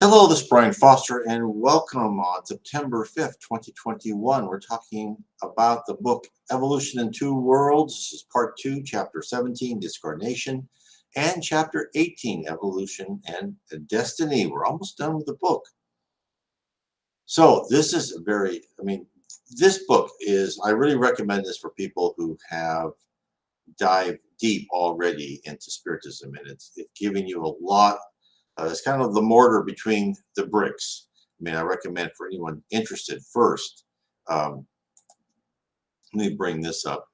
Hello, this is Brian Foster, and welcome on September 5th, 2021. We're talking about the book Evolution in Two Worlds. This is part 2, chapter 17, Discarnation, and chapter 18, Evolution and Destiny. We're almost done with the book. So this is this book I really recommend this for people who have dived deep already into Spiritism, and it's giving you a lot. It's kind of the mortar between the bricks. I recommend for anyone interested first. Let me bring this up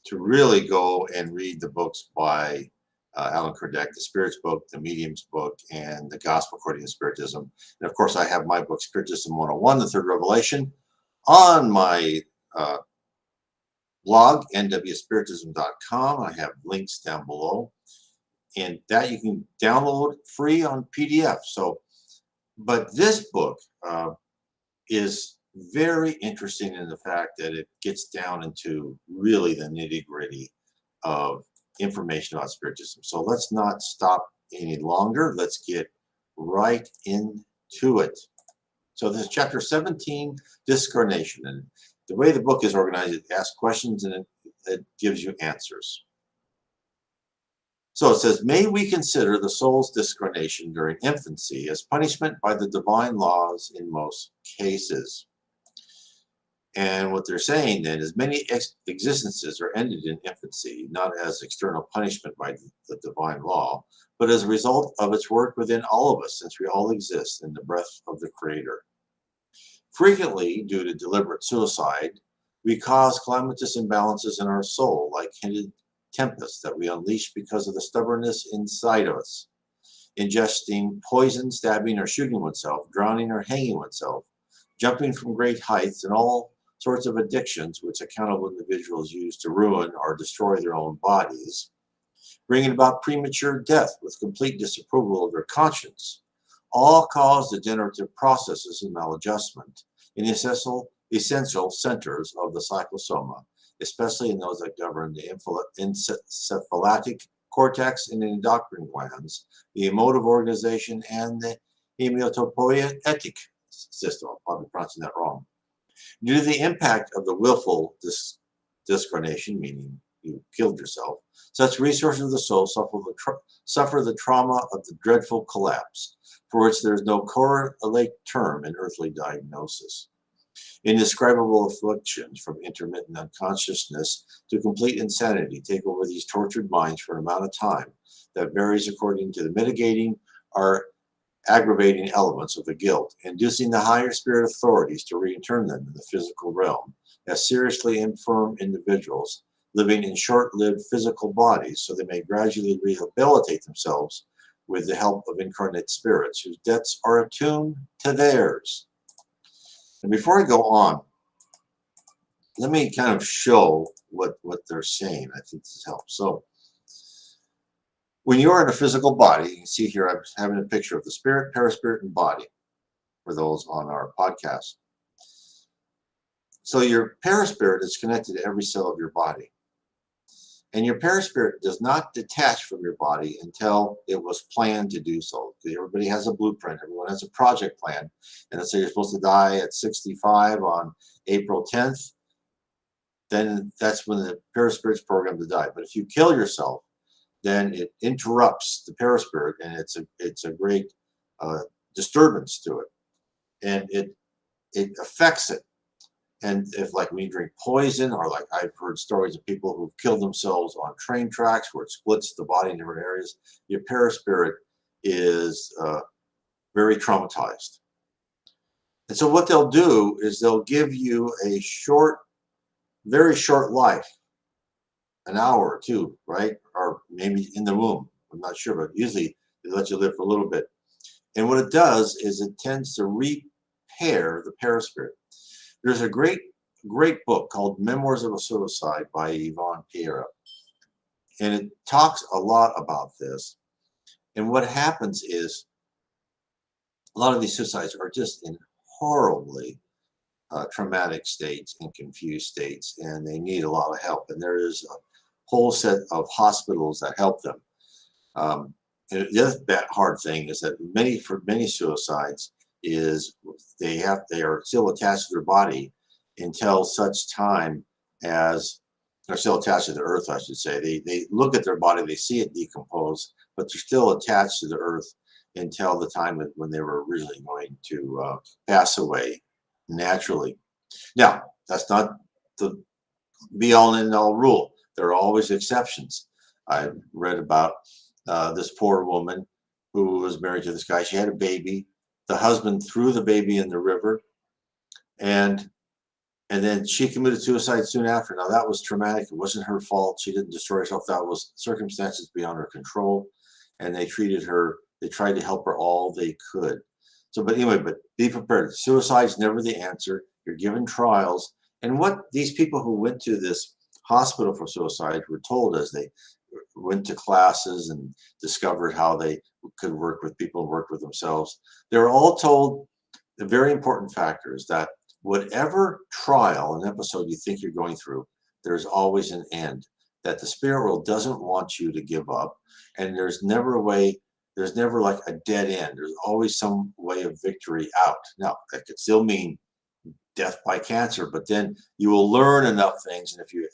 to really go and read the books by Alan Kardec, the Spirits book, the Mediums book, and the Gospel According to Spiritism. And of course, I have my book, Spiritism 101, The Third Revelation, on my blog, nwspiritism.com. I have links down below. And that you can download free on PDF. But this book is very interesting in the fact that it gets down into really the nitty-gritty of information about Spiritism. So let's not stop any longer. Let's get right into it. So this is chapter 17, Discarnation. And the way the book is organized, it asks questions and it gives you answers. So it says, may we consider the soul's discarnation during infancy as punishment by the divine laws in most cases. And what they're saying then is many existences are ended in infancy, not as external punishment by the divine law, but as a result of its work within all of us, since we all exist in the breath of the Creator. Frequently, due to deliberate suicide, we cause calamitous imbalances in our soul, like hinted tempest that we unleash because of the stubbornness inside of us. Ingesting poison, stabbing or shooting oneself, drowning or hanging oneself, jumping from great heights, and all sorts of addictions which accountable individuals use to ruin or destroy their own bodies, bringing about premature death with complete disapproval of their conscience, all cause degenerative processes and maladjustment in essential centers of the psychosoma, especially in those that govern the encephalitic cortex and endocrine glands, the emotive organization, and the hematopoietic system. I'm probably pronouncing that wrong. Due to the impact of the willful discarnation, meaning you killed yourself, such resources of the soul suffer the trauma of the dreadful collapse, for which there is no correlate term in earthly diagnosis. Indescribable afflictions from intermittent unconsciousness to complete insanity take over these tortured minds for an amount of time that varies according to the mitigating or aggravating elements of the guilt, inducing the higher spirit authorities to reintern them in the physical realm as seriously infirm individuals living in short-lived physical bodies, so they may gradually rehabilitate themselves with the help of incarnate spirits whose debts are attuned to theirs. And before I go on, let me kind of show what they're saying. I think this helps. So when you're in a physical body, you can see here I'm having a picture of the spirit, perispirit, and body for those on our podcast. So your perispirit is connected to every cell of your body. And your perispirit does not detach from your body until it was planned to do so. Everybody has a blueprint. Everyone has a project plan. And let's say you're supposed to die at 65 on April 10th. Then that's when the perispirit's programmed to die. But if you kill yourself, then it interrupts the perispirit, and it's a great disturbance to it. And it affects it. And if, like, when you drink poison, or like I've heard stories of people who've killed themselves on train tracks where it splits the body in different areas, your perispirit is very traumatized. And so what they'll do is they'll give you a very short life, an hour or two, right? Or maybe in the womb. I'm not sure, but usually they let you live for a little bit. And what it does is it tends to repair the perispirit. There's a great book called Memoirs of a Suicide by Yvonne Pierre. And it talks a lot about this. And what happens is a lot of these suicides are just in horribly traumatic states and confused states, and they need a lot of help. And there is a whole set of hospitals that help them. and the other hard thing is that for many suicides is they are still attached to their body until such time as they're still attached to the earth, I should say. They look at their body, they see it decompose, but they're still attached to the earth until the time when they were originally going to pass away naturally. Now, that's not the be-all and end-all rule. There are always exceptions. I read about this poor woman who was married to this guy. She had a baby. The husband threw the baby in the river, and then she committed suicide soon after. Now that was traumatic. It wasn't her fault. She didn't destroy herself. That was circumstances beyond her control, and they treated her. They tried to help her all they could. So, but anyway, but be prepared. Suicide's never the answer. You're given trials, and what these people who went to this hospital for suicide were told as they went to classes and discovered how they could work with people and work with themselves. They were all told the very important factor is that whatever trial and episode you think you're going through, there's always an end. That the spirit world doesn't want you to give up, and there's never like a dead end. There's always some way of victory out. Now, that could still mean death by cancer, but then you will learn enough things, and if you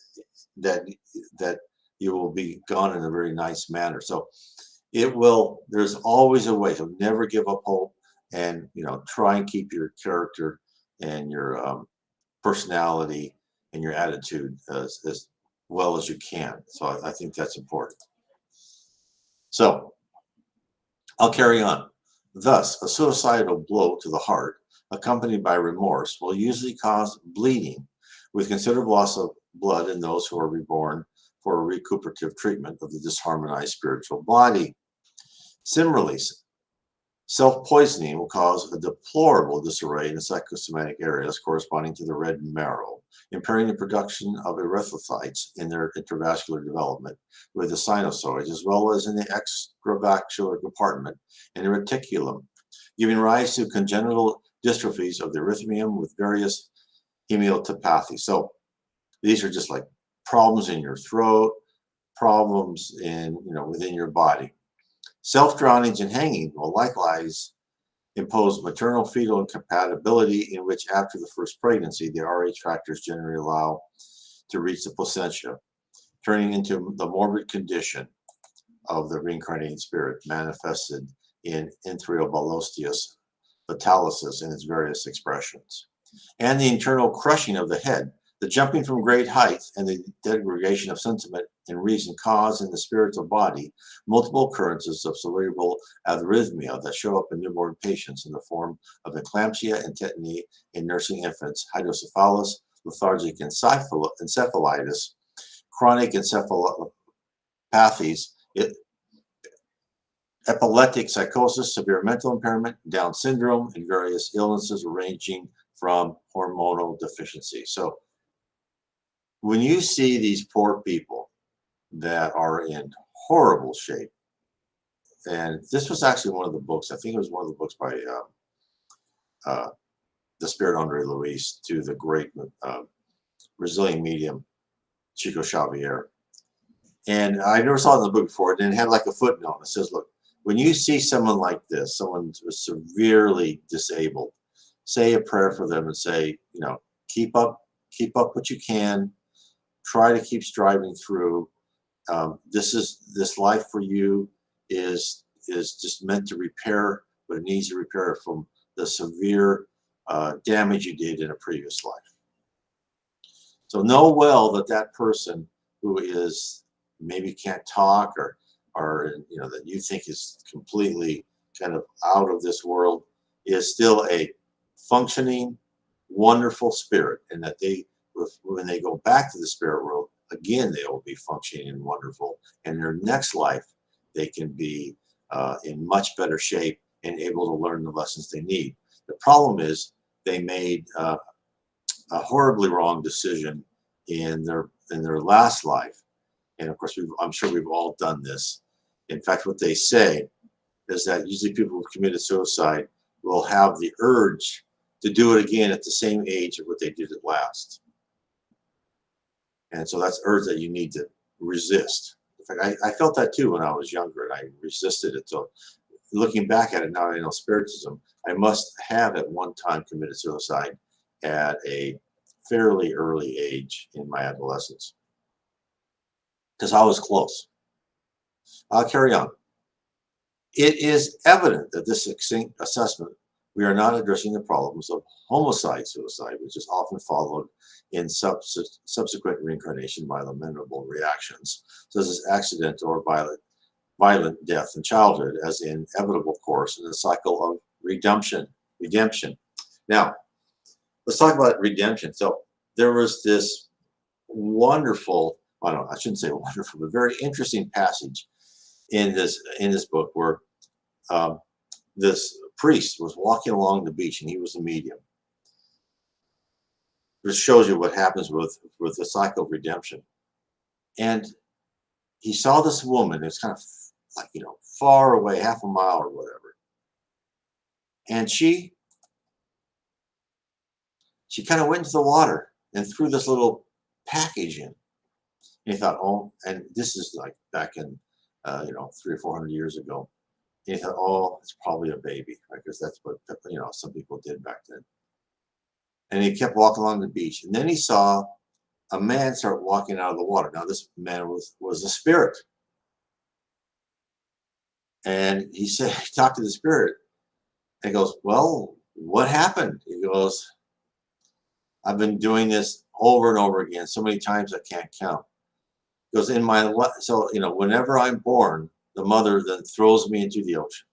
that you will be gone in a very nice manner. So there's always a way. So never give up hope, and try and keep your character and your personality and your attitude as well as you can. So I think that's important. So I'll carry on. Thus, a suicidal blow to the heart, accompanied by remorse, will usually cause bleeding, with considerable loss of blood in those who are reborn for a recuperative treatment of the disharmonized spiritual body. Similarly, self-poisoning will cause a deplorable disarray in the psychosomatic areas corresponding to the red marrow, impairing the production of erythrocytes in their intravascular development with the sinusoids, as well as in the extravascular compartment and the reticulum, giving rise to congenital dystrophies of the erythemium with various hemotopathies. So these are just like problems in your throat, problems within your body. Self-drownings and hanging will likewise impose maternal fetal incompatibility, in which after the first pregnancy, the Rh factors generally allow to reach the placentia, turning into the morbid condition of the reincarnating spirit manifested in Enterobalastias fatalis in its various expressions. And the internal crushing of the head, the jumping from great heights, and the degradation of sentiment and reason cause in the spiritual body multiple occurrences of cerebral arrhythmia that show up in newborn patients in the form of eclampsia and tetany in nursing infants, hydrocephalus, lethargic encephalitis, chronic encephalopathies, epileptic psychosis, severe mental impairment, Down syndrome, and various illnesses ranging from hormonal deficiency. So when you see these poor people that are in horrible shape, and this was actually one of the books, I think it was one of the books by the Spirit Andre Luis to the great Brazilian medium, Chico Xavier. And I never saw it in the book before, and it had like a footnote. It says, look, when you see someone like this, someone who's severely disabled, say a prayer for them and say, keep up what you can. Try to keep striving through. This life for you is just meant to repair what it needs to repair from the severe damage you did in a previous life. So know well that person who is maybe can't talk or that you think is completely kind of out of this world is still a functioning, wonderful spirit, and that when they go back to the spirit world, again, they will be functioning and wonderful. And their next life, they can be in much better shape and able to learn the lessons they need. The problem is they made a horribly wrong decision in their last life. And of course, I'm sure we've all done this. In fact, what they say is that usually people who've committed suicide will have the urge to do it again at the same age of what they did at last. And so that's urge that you need to resist. fact, I felt that too when I was younger, and I resisted it. So looking back at it now, I know Spiritism, I must have at one time committed suicide at a fairly early age in my adolescence, because I was close. I'll carry on. It is evident that this succinct assessment, we are not addressing the problems of homicide suicide, which is often followed in subsequent reincarnation by lamentable reactions, such as accidental or violent death in childhood as an inevitable course in the cycle of redemption. Now, let's talk about redemption. So there was this wonderful, I shouldn't say wonderful, but very interesting passage in this book where this priest was walking along the beach, and he was a medium. This shows you what happens with the cycle of redemption. And he saw this woman. It's kind of like, far away, half a mile or whatever. And she kind of went into the water and threw this little package in. And he thought, oh, and this is like back in 300 or 400 years ago. And he thought, oh, it's probably a baby, right? Because that's what some people did back then. And he kept walking along the beach, and then he saw a man start walking out of the water. Now, this man was a spirit, and he talked to the spirit, and he goes, "Well, what happened?" He goes, "I've been doing this over and over again, so many times I can't count." He goes, whenever I'm born, the mother then throws me into the ocean.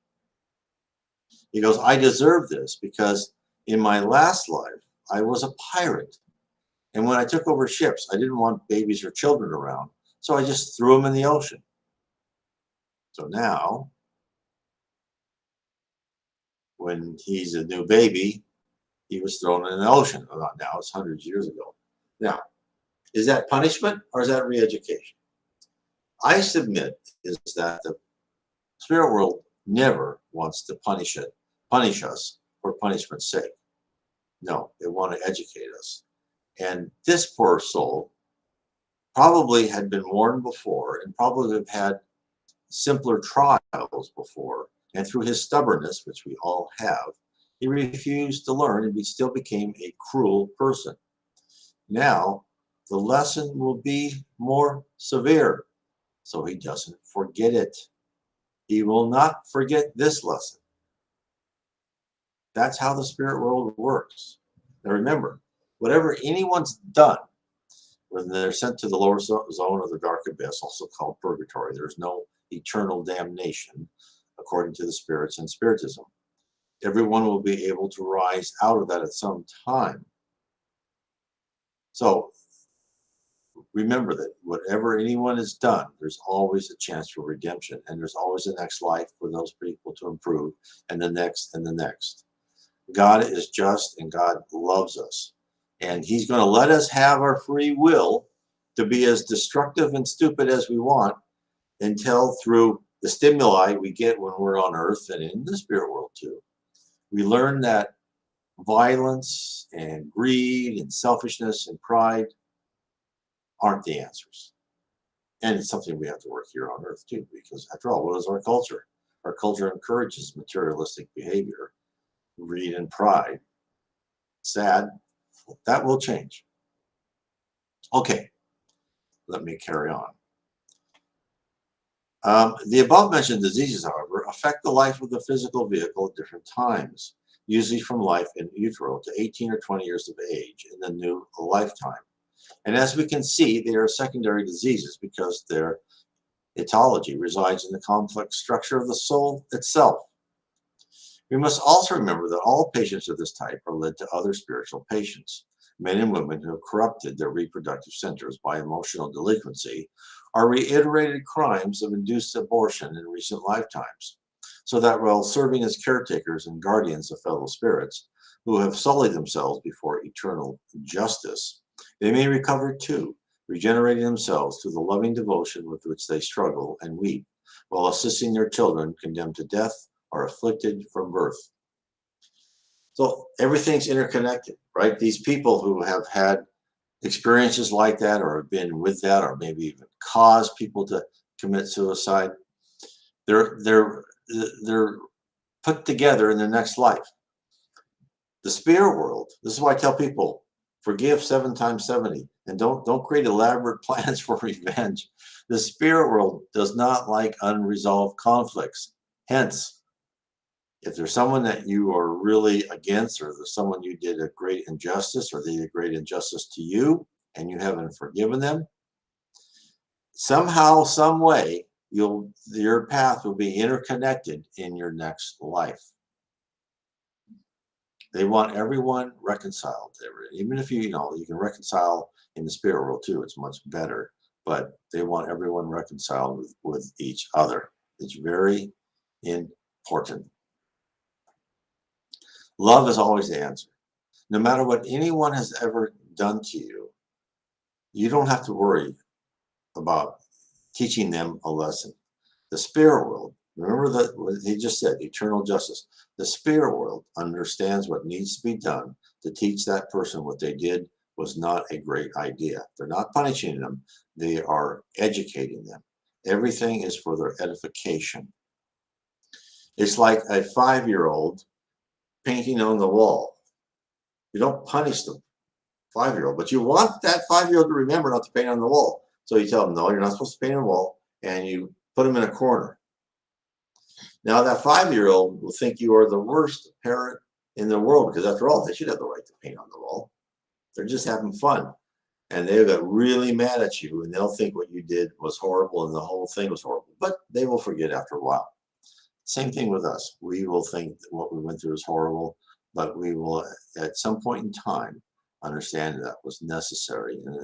He goes, "I deserve this because in my last life, I was a pirate. And when I took over ships, I didn't want babies or children around. So I just threw them in the ocean. So now, when he's a new baby, he was thrown in the ocean." Well, not now, it's hundreds of years ago. Now, is that punishment or is that re-education? I submit is that the spirit world never wants to punish us for punishment's sake. No, they want to educate us. And this poor soul probably had been warned before and probably have had simpler trials before. And through his stubbornness, which we all have, he refused to learn and he still became a cruel person. Now, the lesson will be more severe, so he doesn't forget it. He will not forget this lesson. That's how the spirit world works. Now remember, whatever anyone's done, when they're sent to the lower zone of the dark abyss, also called purgatory, there's no eternal damnation, according to the spirits and Spiritism. Everyone will be able to rise out of that at some time. So remember that whatever anyone has done, there's always a chance for redemption, and there's always a next life for those people to improve, and the next and the next. God is just, and God loves us. And he's going to let us have our free will to be as destructive and stupid as we want, until through the stimuli we get when we're on earth and in the spirit world too, we learn that violence and greed and selfishness and pride aren't the answers. And it's something we have to work here on earth too, because after all, what is our culture? Our culture encourages materialistic behavior, greed and pride. Sad. That will change. Okay, let me carry on. The above mentioned diseases, however, affect the life of the physical vehicle at different times, usually from life in utero to 18 or 20 years of age in the new lifetime. And as we can see, they are secondary diseases because their etiology resides in the complex structure of the soul itself. We must also remember that all patients of this type are led to other spiritual patients. Men and women who have corrupted their reproductive centers by emotional delinquency are reiterated crimes of induced abortion in recent lifetimes, so that while serving as caretakers and guardians of fellow spirits who have sullied themselves before eternal justice, they may recover too, regenerating themselves through the loving devotion with which they struggle and weep, while assisting their children condemned to death or afflicted from birth. So everything's interconnected, right? These people who have had experiences like that, or have been with that, or maybe even caused people to commit suicide, they're put together in the next life. The spirit world, this is why I tell people, forgive 7 times 70, and don't create elaborate plans for revenge. The spirit world does not like unresolved conflicts. Hence, if there's someone that you are really against, or there's someone you did a great injustice, or they did a great injustice to you, and you haven't forgiven them, somehow, some way, your path will be interconnected in your next life. They want everyone reconciled. Even if you can reconcile in the spirit world too, it's much better. But they want everyone reconciled with each other. It's very important. Love is always the answer. No matter what anyone has ever done to you, you don't have to worry about teaching them a lesson. The spirit world, remember what he just said, eternal justice. The spirit world understands what needs to be done to teach that person what they did was not a great idea. They're not punishing them. They are educating them. Everything is for their edification. It's like a 5-year-old painting on the wall. You don't punish the 5-year-old, but you want that 5-year-old to remember not to paint on the wall. So you tell them, no, you're not supposed to paint on the wall, and you put them in a corner. Now that 5-year-old will think you are the worst parent in the world, because after all, they should have the right to paint on the wall. They're just having fun. And they'll get really mad at you, and they'll think what you did was horrible and the whole thing was horrible. But they will forget after a while. Same thing with us. We will think that what we went through is horrible, but we will at some point in time understand that was necessary. And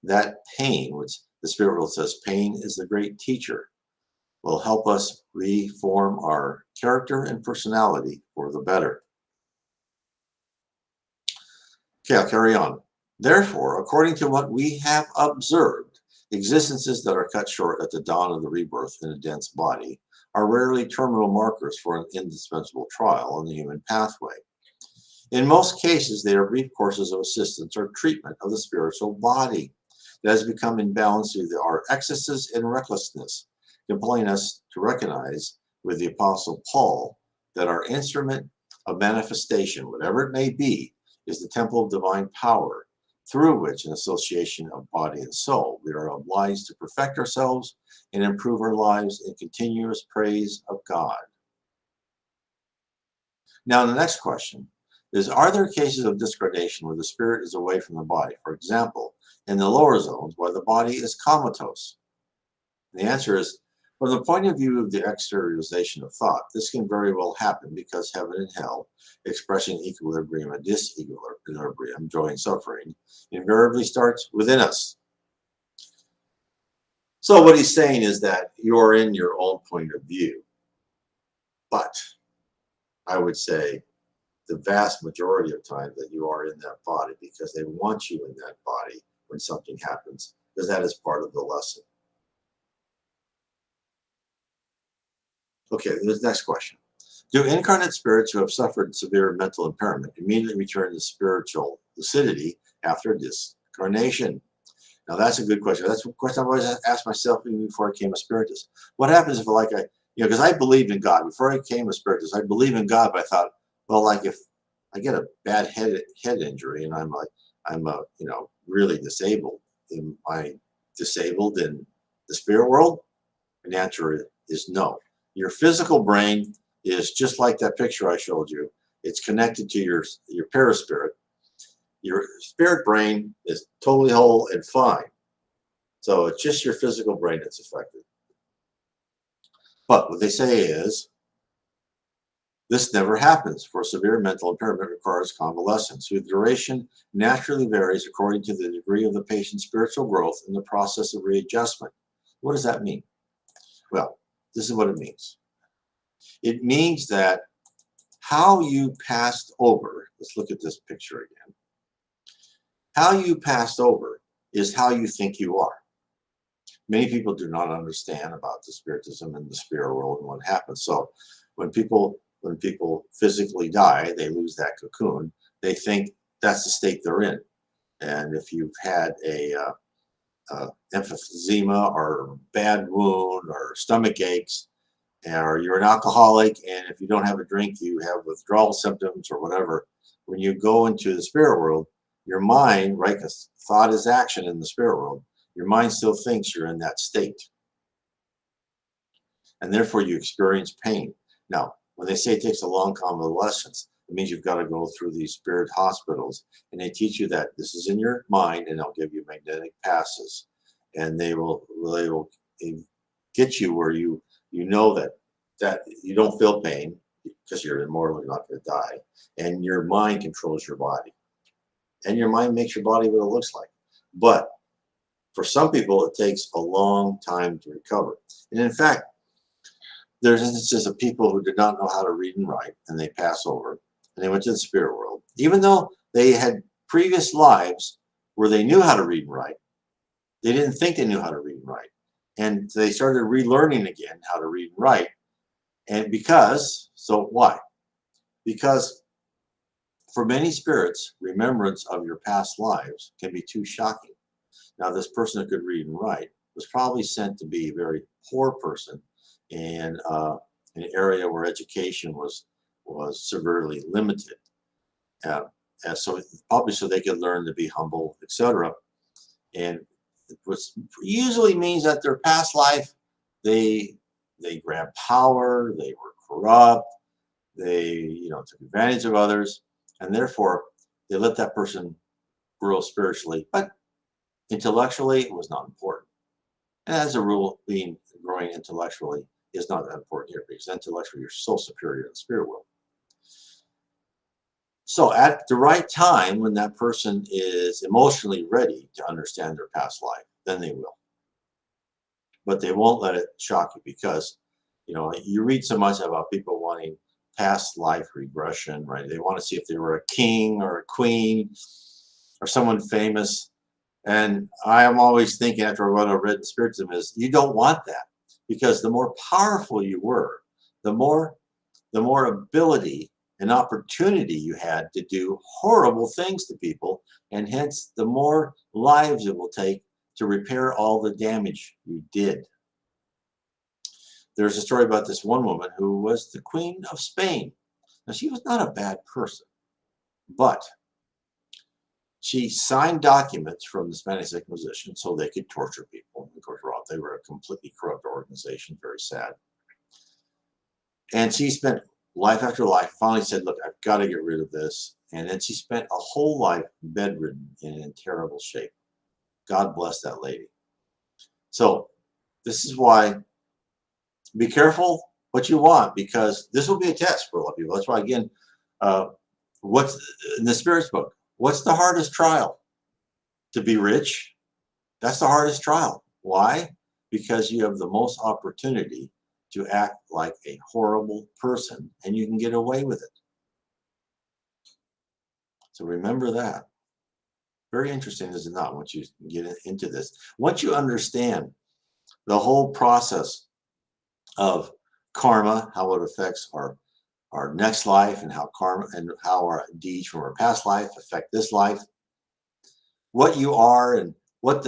that pain, which the spirit world says pain is the great teacher, will help us reform our character and personality for the better. Okay, I'll carry on. Therefore, according to what we have observed, existences that are cut short at the dawn of the rebirth in a dense body are rarely terminal markers for an indispensable trial on the human pathway. In most cases, they are brief courses of assistance or treatment of the spiritual body that has become imbalanced due to our excesses and recklessness, compelling us to recognize with the Apostle Paul that our instrument of manifestation, whatever it may be, is the temple of divine power, through which, in association of body and soul, we are obliged to perfect ourselves and improve our lives in continuous praise of God. Now, the next question is, are there cases of discarnation where the spirit is away from the body? For example, in the lower zones, where the body is comatose? And the answer is, from the point of view of the exteriorization of thought, this can very well happen because heaven and hell, expressing equilibrium and disequilibrium, joy and suffering, invariably starts within us. So what he's saying is that you're in your own point of view. But I would say the vast majority of time that you are in that body because they want you in that body when something happens, because that is part of the lesson. Okay, the next question. Do incarnate spirits who have suffered severe mental impairment immediately return to spiritual lucidity after discarnation? Now, that's a good question. That's a question I've always asked myself even before I became a spiritist. What happens if, because I believed in God. Before I became a spiritist, I believed in God, but I thought, well, like if I get a bad head injury and I'm really disabled, am I disabled in the spirit world? And the answer is no. Your physical brain is just like that picture I showed you. It's connected to your perispirit. Your spirit brain is totally whole and fine. So it's just your physical brain that's affected. But what they say is, this never happens, for severe mental impairment requires convalescence, whose duration naturally varies according to the degree of the patient's spiritual growth in the process of readjustment. What does that mean? Well, this is what it means. It means that how you passed over, let's look at this picture again. How you passed over is how you think you are. Many people do not understand about the spiritism and the spirit world and what happens. So when people physically die, they lose that cocoon. They think that's the state they're in. And if you've had a emphysema or bad wound or stomach aches, or you're an alcoholic, and if you don't have a drink, you have withdrawal symptoms or whatever. When you go into the spirit world, your mind, right, because thought is action in the spirit world, your mind still thinks you're in that state. And therefore you experience pain. Now, when they say it takes a long convalescence, it means you've got to go through these spirit hospitals, and they teach you that this is in your mind, and they'll give you magnetic passes, and they will get you where you know that you don't feel pain because you're immortal, you're not going to die, and your mind controls your body, and your mind makes your body what it looks like. But for some people, it takes a long time to recover. And in fact, there's instances of people who did not know how to read and write, and they pass over, and they went to the spirit world, even though they had previous lives where they knew how to read and write. They didn't think they knew how to read and write, and they started relearning again how to read and write. And why? Because for many spirits, remembrance of your past lives can be too shocking. Now, this person who could read and write was probably sent to be a very poor person in an area where education was severely limited, and so probably so they could learn to be humble, etc. And it usually means that their past life, they grabbed power, they were corrupt, they took advantage of others, and therefore they let that person grow spiritually, but intellectually it was not important. And as a rule, growing intellectually is not that important here, because intellectually you're so superior in the spirit world. So at the right time, when that person is emotionally ready to understand their past life, then they will. But they won't let it shock you, because you read so much about people wanting past life regression, right? They want to see if they were a king or a queen or someone famous. And I am always thinking, after what I've read in Spiritism, is you don't want that, because the more powerful you were, the more ability and opportunity you had to do horrible things to people, and hence the more lives it will take to repair all the damage you did. There's a story about this one woman who was the Queen of Spain. Now, she was not a bad person, but she signed documents from the Spanish Inquisition so they could torture people. Of course, they were a completely corrupt organization, very sad. And she spent life after life, finally said, look, I've got to get rid of this. And then she spent a whole life bedridden and in terrible shape. God bless that lady. So this is why, be careful what you want, because this will be a test for a lot of people. That's why, again, what's in the Spirit's book? What's the hardest trial? To be rich? That's the hardest trial. Why? Because you have the most opportunity to act like a horrible person, and you can get away with it. So remember that. Very interesting, is it not, once you get into this? Once you understand the whole process of karma, how it affects our next life, and how karma and how our deeds from our past life affect this life, what you are, and what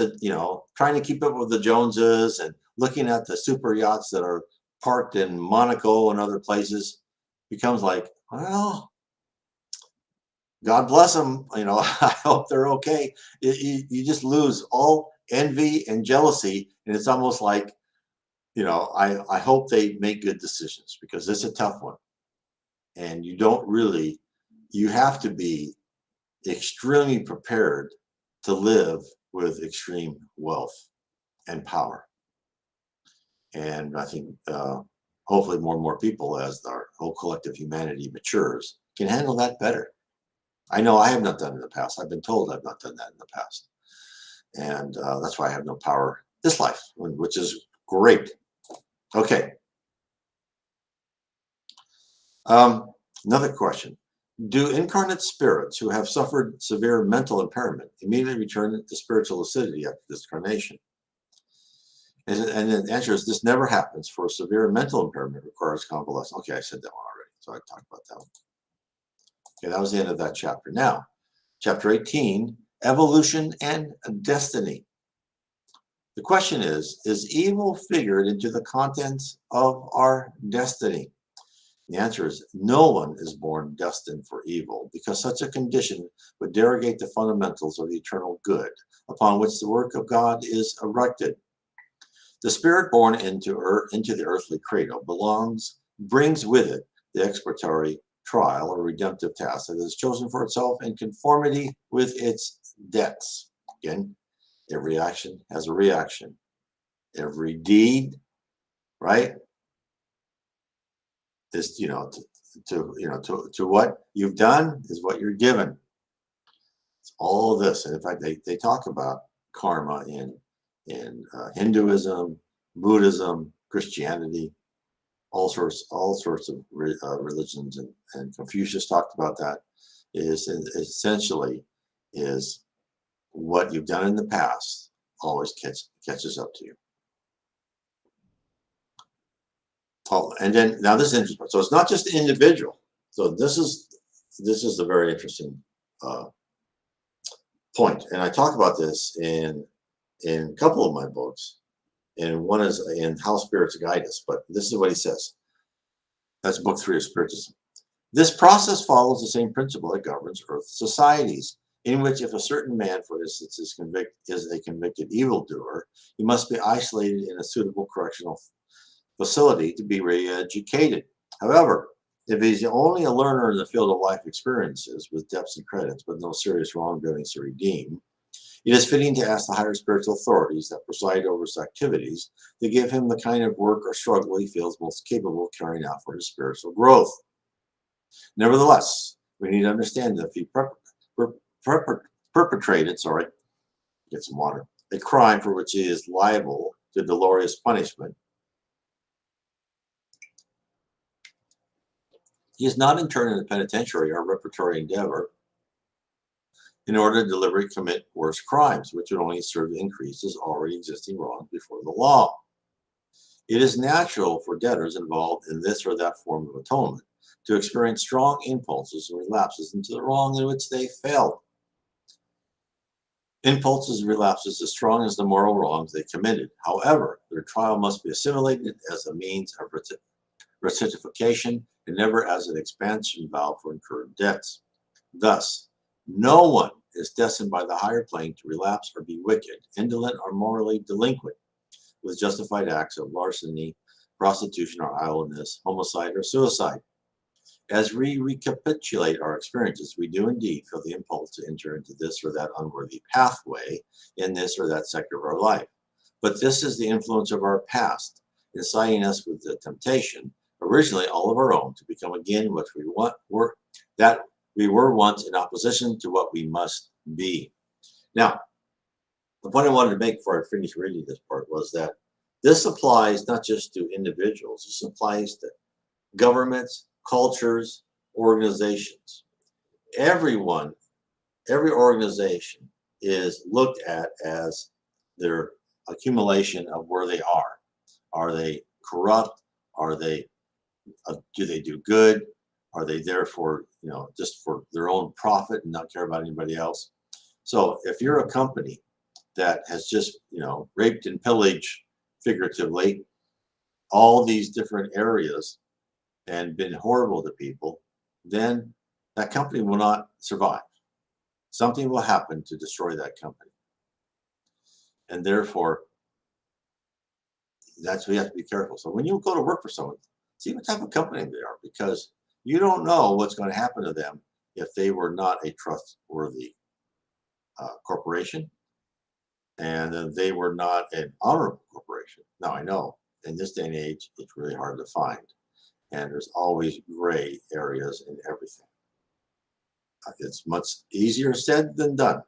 trying to keep up with the Joneses, and looking at the super yachts that are parked in Monaco and other places, becomes like, well, God bless them. I hope they're okay. You just lose all envy and jealousy, and it's almost like, I hope they make good decisions, because it's a tough one. And you have to be extremely prepared to live with extreme wealth and power. And I think hopefully more and more people, as our whole collective humanity matures, can handle that better. I know I have not done it in the past. I've been told I've not done that in the past. And that's why I have no power this life, which is great. Okay. Another question. Do incarnate spirits who have suffered severe mental impairment immediately return to spiritual lucidity after discarnation? And the answer is, this never happens, for severe mental impairment requires convalescence. Okay, I said that one already, so I talked about that one. Okay, that was the end of that chapter. Now, chapter 18, Evolution and Destiny. The question is evil figured into the contents of our destiny? The answer is no one is born destined for evil, because such a condition would derogate the fundamentals of the eternal good upon which the work of God is erected. The spirit born into the earthly cradle brings with it the expiatory trial or redemptive task that is chosen for itself in conformity with its debts. Again, every action has a reaction. Every deed, right, is to what you've done is what you're given. It's all of this, and in fact, they talk about karma in Hinduism, Buddhism, Christianity, all sorts of religions, and Confucius talked about that. Is essentially is what you've done in the past always catches up to you. Oh, and then now this is interesting. So it's not just the individual. So this is a very interesting point, and I talk about this in a couple of my books, and one is in How Spirits Guide Us. But this is what he says. That's book 3 of Spiritism. This process follows the same principle that governs Earth societies, in which if a certain man, for instance, is a convicted evildoer, he must be isolated in a suitable correctional facility to be re-educated. However, if he's only a learner in the field of life experiences with debts and credits, but no serious wrongdoings to redeem, it is fitting to ask the higher spiritual authorities that preside over his activities to give him the kind of work or struggle he feels most capable of carrying out for his spiritual growth. Nevertheless, we need to understand that if he perpetrated, get some water, a crime for which he is liable to dolorous punishment, he is not interned in a penitentiary or repertory endeavor in order to deliberately commit worse crimes, which would only serve to increase his already existing wrongs before the law. It is natural for debtors involved in this or that form of atonement to experience strong impulses and relapses into the wrong in which they failed. Impulses and relapses as strong as the moral wrongs they committed. However, their trial must be assimilated as a means of rectification and never as an expansion valve for incurred debts. Thus, no one is destined by the higher plane to relapse or be wicked, indolent, or morally delinquent with justified acts of larceny, prostitution, or idleness, homicide, or suicide. As we recapitulate our experiences, we do indeed feel the impulse to enter into this or that unworthy pathway in this or that sector of our life. But this is the influence of our past, inciting us with the temptation, originally all of our own, to become again what we were once in opposition to what we must be. Now, the point I wanted to make before I finish reading this part was that this applies not just to individuals, this applies to governments, cultures, organizations. Everyone, every organization is looked at as their accumulation of where they are. Are they corrupt? Are they, do they do good? Are they there for, just for their own profit and not care about anybody else? So if you're a company that has just, raped and pillaged, figuratively, all these different areas and been horrible to people, then that company will not survive. Something will happen to destroy that company. And therefore, we have to be careful. So when you go to work for someone, see what type of company they are, because you don't know what's going to happen to them if they were not a trustworthy corporation, and they were not an honorable corporation. Now, I know in this day and age, it's really hard to find, and there's always gray areas in everything. It's much easier said than done.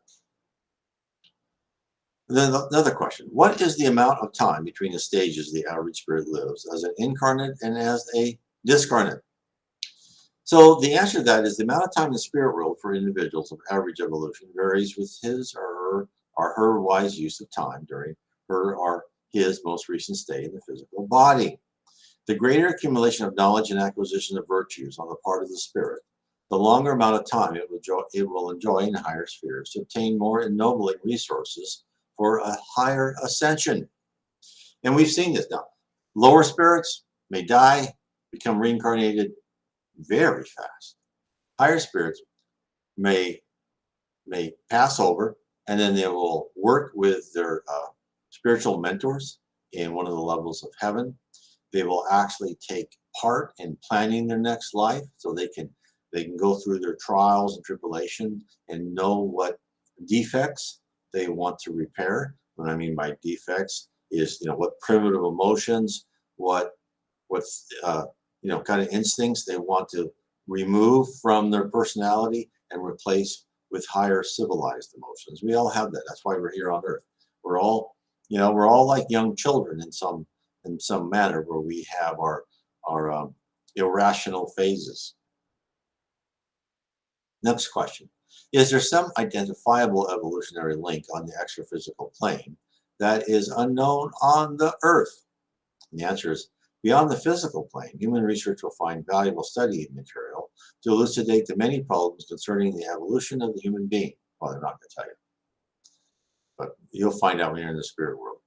And then another question: what is the amount of time between the stages the average spirit lives as an incarnate and as a discarnate? So the answer to that is the amount of time in the spirit world for individuals of average evolution varies with his or her wise use of time during her or his most recent stay in the physical body. The greater accumulation of knowledge and acquisition of virtues on the part of the spirit, the longer amount of time it will enjoy in higher spheres to obtain more ennobling resources for a higher ascension. And we've seen this now. Lower spirits may die, become reincarnated very fast. Higher spirits may pass over, and then they will work with their spiritual mentors in one of the levels of heaven. They will actually take part in planning their next life, so they can go through their trials and tribulations and know what defects they want to repair. What I mean by defects is, what primitive emotions, what kind of instincts they want to remove from their personality and replace with higher civilized emotions. We all have that. That's why we're here on Earth. We're all like young children in some manner, where we have our irrational phases. Next question. Is there some identifiable evolutionary link on the extraphysical plane that is unknown on the Earth? And the answer is, beyond the physical plane, human research will find valuable study material to elucidate the many problems concerning the evolution of the human being. Well, they're not going to tell you, but you'll find out when you're in the spirit world.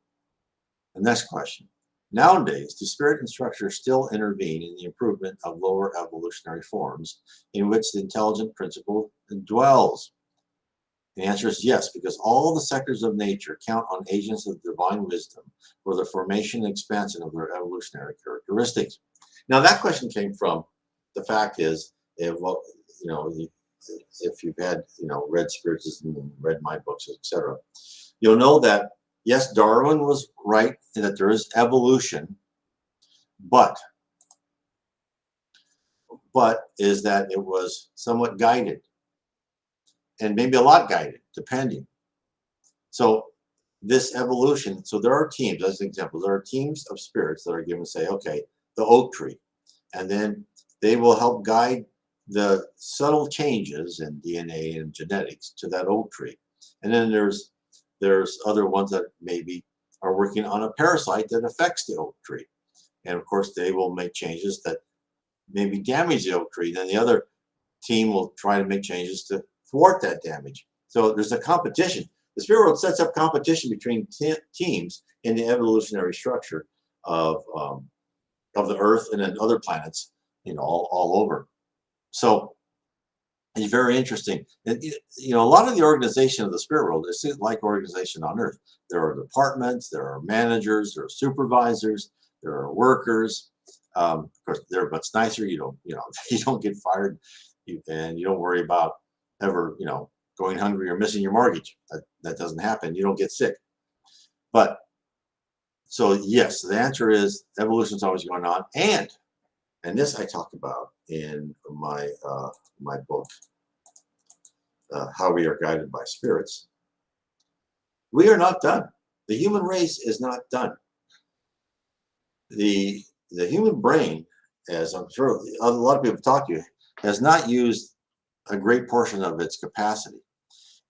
The next question. Nowadays, do spirit and structure still intervene in the improvement of lower evolutionary forms in which the intelligent principle dwells? The answer is yes, because all the sectors of nature count on agents of divine wisdom for the formation and expansion of their evolutionary characteristics. Now, that question came from the fact is, if you've had read Spiritism and read my books, etc., you'll know that yes, Darwin was right in that there is evolution, but is that it was somewhat guided, and maybe a lot guided, depending. So this evolution, so there are teams, as an example, there are teams of spirits that are given, say, okay, the oak tree, and then they will help guide the subtle changes in DNA and genetics to that oak tree. And then there's other ones that maybe are working on a parasite that affects the oak tree. And of course, they will make changes that maybe damage the oak tree. Then the other team will try to make changes to thwart that damage. So there's a competition. The spirit world sets up competition between teams in the evolutionary structure of the Earth and then other planets, all over. So it's very interesting. And, a lot of the organization of the spirit world is like organization on Earth. There are departments, there are managers, there are supervisors, there are workers. Of course, they're much nicer. You don't get fired, and you don't worry about ever, going hungry or missing your mortgage. That doesn't happen. You don't get sick. But so yes, the answer is evolution is always going on, and this I talk about in my my book, How We Are Guided by Spirits. We are not done. The human race is not done. The human brain, as I'm sure a lot of people talk to you, has not used a great portion of its capacity.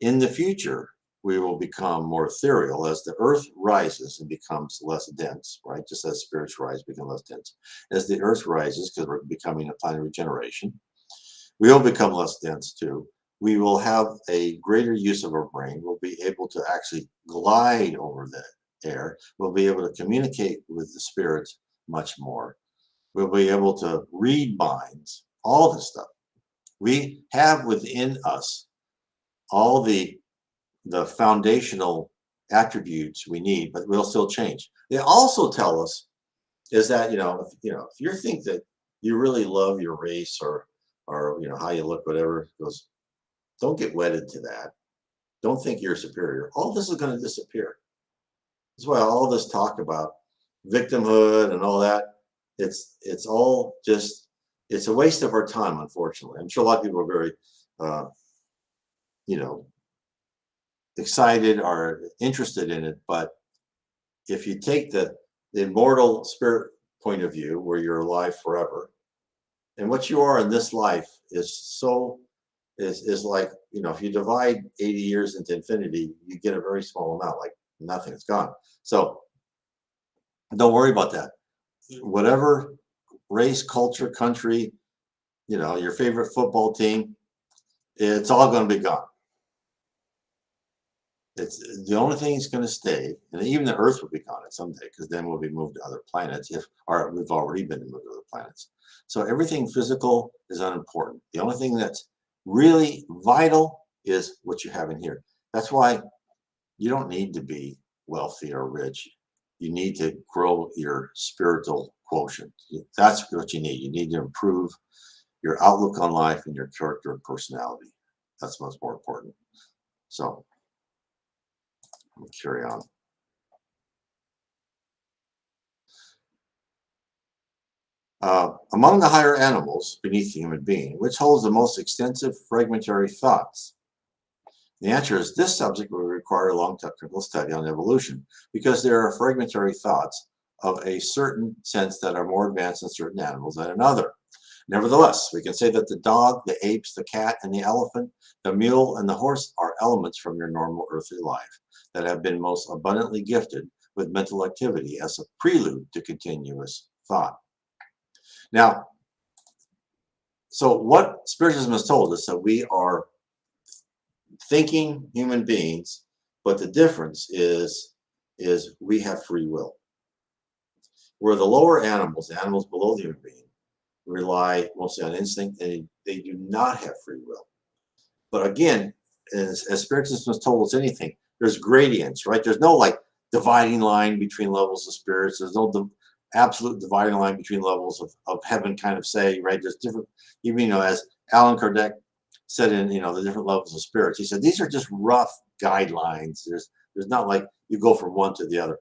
In the future, we will become more ethereal as the Earth rises and becomes less dense, right? Just as spirits rise, become less dense. As the Earth rises, because we're becoming a planet of regeneration, we will become less dense too. We will have a greater use of our brain. We'll be able to actually glide over the air. We'll be able to communicate with the spirits much more. We'll be able to read minds, all this stuff. We have within us all the foundational attributes we need, but we'll still change. They also tell us is that, if you think that you really love your race or how you look, whatever, goes, don't get wedded to that. Don't think you're superior. All this is going to disappear. That's why all this talk about victimhood and all that, it's all just, it's a waste of our time, unfortunately. I'm sure a lot of people are very, excited or interested in it, but if you take the immortal spirit point of view, where you're alive forever, and what you are in this life is like, if you divide 80 years into infinity, you get a very small amount, like nothing, it's gone. So don't worry about that. Whatever race, culture, country, your favorite football team, it's all going to be gone. It's the only thing that's going to stay, and even the Earth will be gone someday, because then we'll be moved to other planets. If or we've already been moved to other planets. So everything physical is unimportant. The only thing that's really vital is what you have in here. That's why you don't need to be wealthy or rich. You need to grow your spiritual quotient. That's what you need. You need to improve your outlook on life and your character and personality. That's much more important. So we'll carry on. Among the higher animals beneath the human being, which holds the most extensive fragmentary thoughts? The answer is this subject will require a long technical study on evolution because there are fragmentary thoughts of a certain sense that are more advanced in certain animals than in other. Nevertheless, we can say that the dog, the apes, the cat, and the elephant, the mule, and the horse are elements from your normal earthly life that have been most abundantly gifted with mental activity as a prelude to continuous thought. Now, so what Spiritism has told us that we are thinking human beings, but the difference is we have free will. Where the lower animals, the animals below the human being, rely mostly on instinct, and they do not have free will. But again, as Spiritism has told us anything, there's gradients, right? There's no like dividing line between levels of spirits. There's no absolute dividing line between levels of heaven, kind of say, right? There's different, even, as Allan Kardec said in, the different levels of spirits, he said, these are just rough guidelines. There's not like you go from one to the other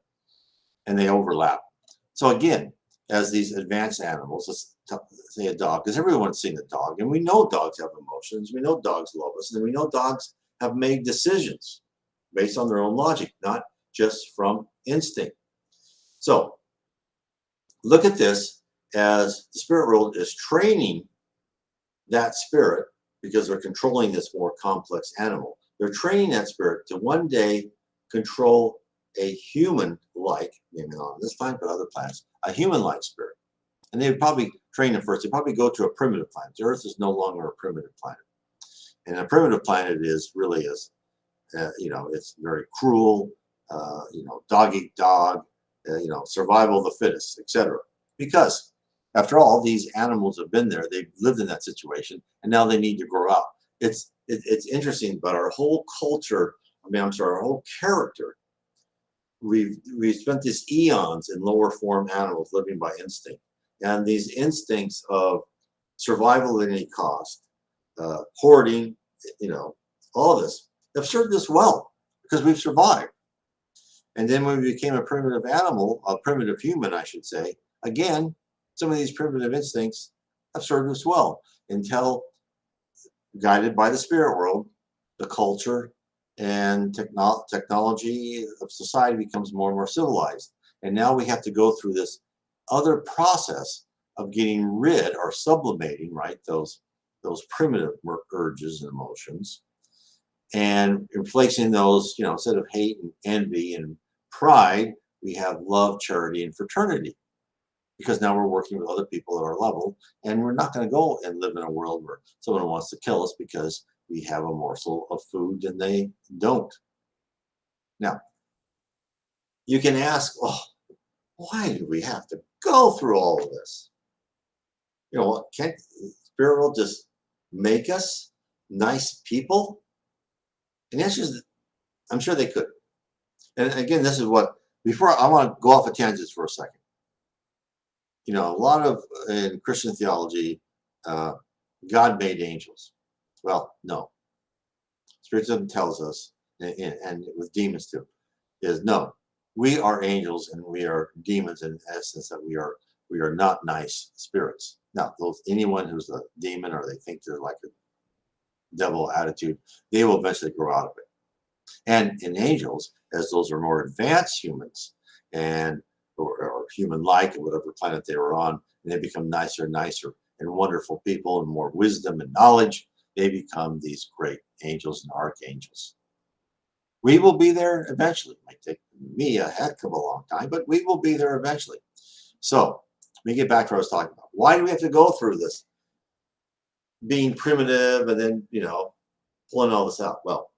and they overlap. So again, as these advanced animals, let's say a dog, because everyone's seen a dog, and we know dogs have emotions. We know dogs love us, and we know dogs have made decisions based on their own logic, not just from instinct. So look at this as the spirit world is training that spirit because they're controlling this more complex animal. They're training that spirit to one day control a human-like, maybe not on this planet, but other planets, a human-like spirit. And they would probably train it first. They probably go to a primitive planet. The Earth is no longer a primitive planet. And a primitive planet really is, it's very cruel, dog eat dog, survival of the fittest, etc. Because after all, these animals have been there. They've lived in that situation, and now they need to grow out. It's interesting, but our whole culture, our whole character, we've spent these eons in lower form animals living by instinct. And these instincts of survival at any cost, hoarding, all of this have served us well because we've survived. And then when we became a primitive animal, a primitive human, I should say, again, some of these primitive instincts have served us well until, guided by the spirit world, the culture and technology of society becomes more and more civilized. And now we have to go through this other process of getting rid or sublimating, right, those primitive urges and emotions, and replacing those, instead of hate and envy and pride, we have love, charity, and fraternity. Because now we're working with other people at our level, and we're not going to go and live in a world where someone wants to kill us because we have a morsel of food and they don't. Now, you can ask, why do we have to go through all of this? Can't the spirit world just make us nice people? And the answer is, I'm sure they could. And again, this is before I want to go off of tangents for a second. A lot of, in Christian theology, God made angels. Well, no. Spiritism tells us, and with demons too, is no. We are angels and we are demons in essence, that we are not nice spirits. Now, anyone who's a demon or they think they're like a devil attitude, they will eventually grow out of it. And in angels, as those are more advanced humans or human-like, or whatever planet they were on, and they become nicer and nicer and wonderful people and more wisdom and knowledge, they become these great angels and archangels. We will be there eventually. It might take me a heck of a long time, but we will be there eventually. So let me get back to what I was talking about. Why do we have to go through this? Being primitive and then, pulling all this out. Well,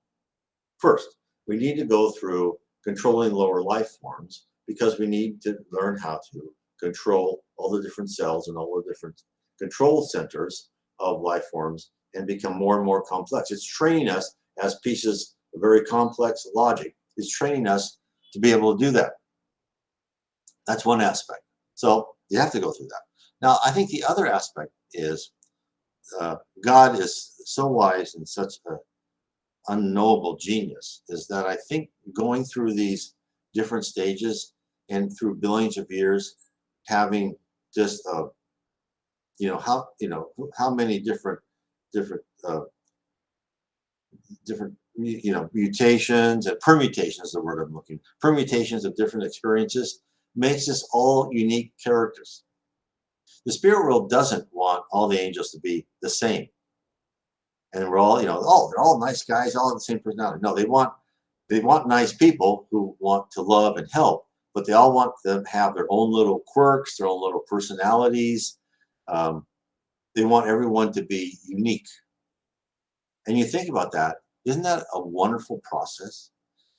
first, We need to go through controlling lower life forms because we need to learn how to control all the different cells and all the different control centers of life forms and become more and more complex. It's training us as pieces of very complex logic. It's training us to be able to do that. That's one aspect. So you have to go through that. Now, I think the other aspect is God is so wise and such an unknowable genius, is that I think going through these different stages and through billions of years, having just how many different uh, mutations and permutations, the word I'm looking, permutations of different experiences makes us all unique characters. The spirit world doesn't want all the angels to be the same. And we're all, oh, they're all nice guys, all have the same personality. No, they want nice people who want to love and help, but they all want them to have their own little quirks, their own little personalities. They want everyone to be unique. And you think about that, isn't that a wonderful process?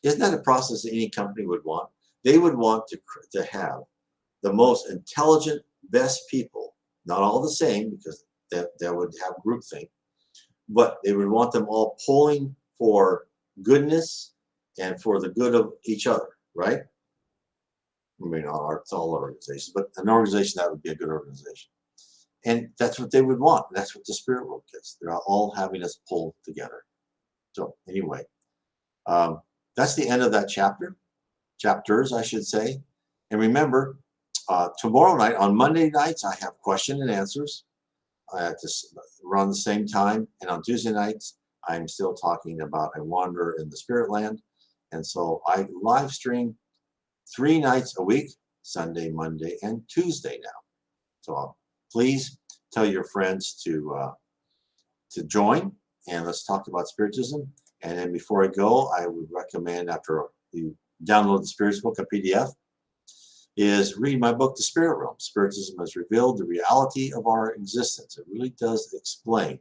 Isn't that a process that any company would want? They would want to have the most intelligent, best people, not all the same, because that would have groupthink, but they would want them all pulling for goodness and for the good of each other, right? I mean, it's all organizations, but an organization that would be a good organization. And that's what they would want. That's what the spirit world gets. They're all having us pull together. So anyway, that's the end of that chapters, I should say. And remember, tomorrow night, on Monday nights, I have question and answers at around the same time. And on Tuesday nights, I'm still talking about a wanderer in the spirit land. And so I live stream 3 nights a week, Sunday, Monday, and Tuesday now. So please tell your friends to join, and let's talk about Spiritism. And then before I go, I would recommend, after you download the Spirits book, a PDF, is read my book, The Spirit Realm. Spiritism has revealed the reality of our existence. It really does explain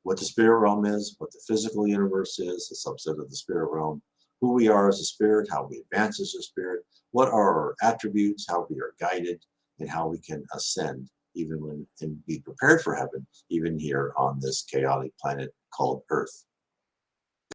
what the spirit realm is, what the physical universe is, a subset of the spirit realm, who we are as a spirit, how we advance as a spirit, what are our attributes, how we are guided, and how we can ascend even when and be prepared for heaven, even here on this chaotic planet called Earth.